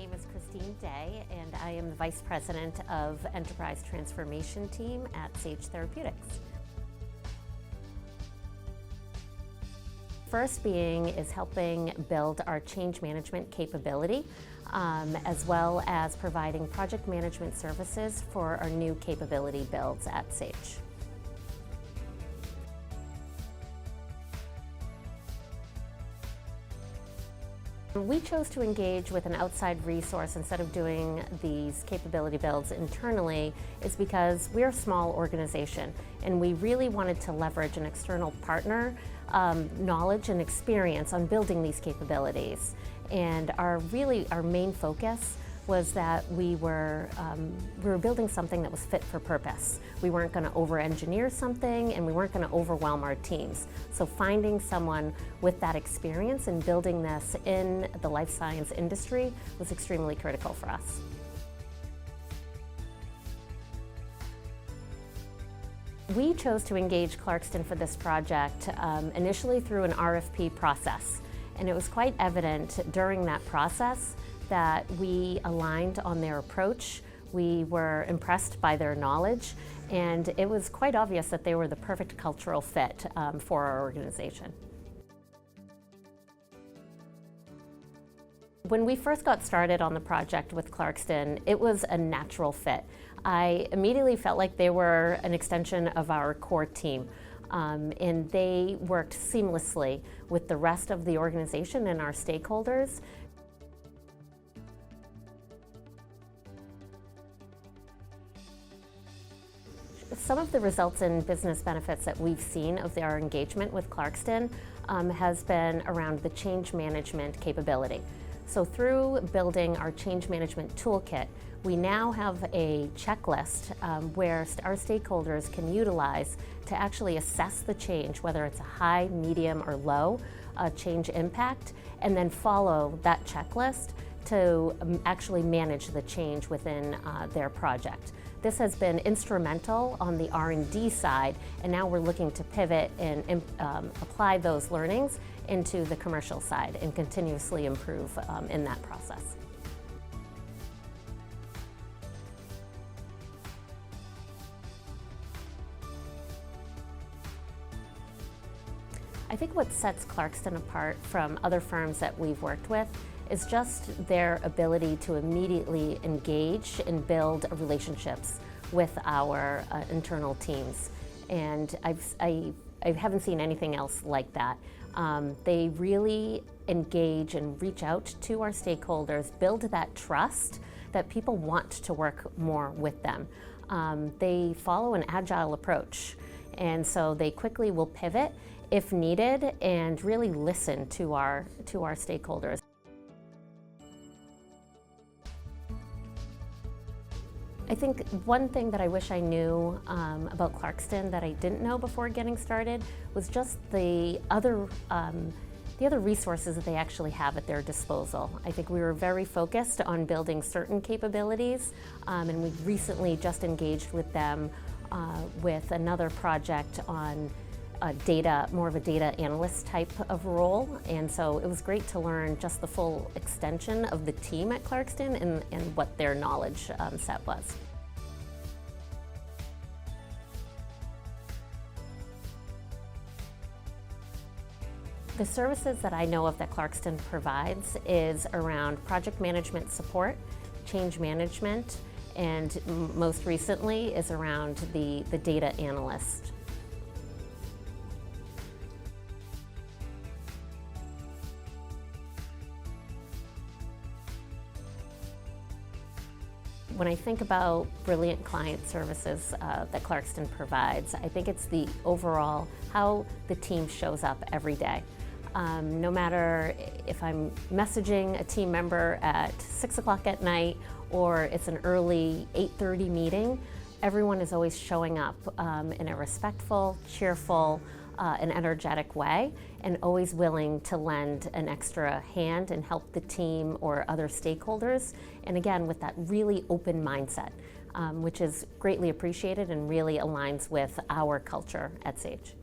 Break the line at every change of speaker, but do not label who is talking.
name is Christine Day, and I am the Vice President of Enterprise Transformation Team at Sage Therapeutics. First being is helping build our change management capability, as well as providing project management services for our new capability builds at Sage. We chose to engage with an outside resource instead of doing these capability builds internally is because we're a small organization and we really wanted to leverage an external partner knowledge and experience on building these capabilities. And our main focus was that we were building something that was fit for purpose. We weren't going to over-engineer something, and we weren't going to overwhelm our teams. So finding someone with that experience and building this in the life science industry was extremely critical for us. We chose to engage Clarkston for this project initially through an RFP process, and it was quite evident during that process that we aligned on their approach. We were impressed by their knowledge, and it was quite obvious that they were the perfect cultural fit for our organization. When we first got started on the project with Clarkston, it was a natural fit. I immediately felt like they were an extension of our core team. And they worked seamlessly with the rest of the organization and our stakeholders. Some of the results and business benefits that we've seen of our engagement with Clarkston has been around the change management capability. So through building our change management toolkit, we now have a checklist where our stakeholders can utilize to actually assess the change, whether it's a high, medium, or low change impact, and then follow that checklist to actually manage the change within their project. This has been instrumental on the R&D side, and now we're looking to pivot and apply those learnings into the commercial side and continuously improve in that process. I think what sets Clarkston apart from other firms that we've worked with is just their ability to immediately engage and build relationships with our internal teams. And I haven't seen anything else like that. They really engage and reach out to our stakeholders, build that trust that people want to work more with them. They follow an agile approach, and so they quickly will pivot if needed and really listen to our stakeholders. I think one thing that I wish I knew about Clarkston that I didn't know before getting started was just the other resources that they actually have at their disposal. I think we were very focused on building certain capabilities, and we recently just engaged with them with another project on more of a data analyst type of role, and so it was great to learn just the full extension of the team at Clarkston and what their knowledge set was. The services that I know of that Clarkston provides is around project management support, change management, and most recently is around the data analyst. When I think about brilliant client services that Clarkston provides, I think it's the overall how the team shows up every day. No matter if I'm messaging a team member at 6 o'clock at night or it's an early 8:30 meeting, everyone is always showing up in a respectful, cheerful, and energetic way, and always willing to lend an extra hand and help the team or other stakeholders. And again, with that really open mindset, which is greatly appreciated and really aligns with our culture at Sage.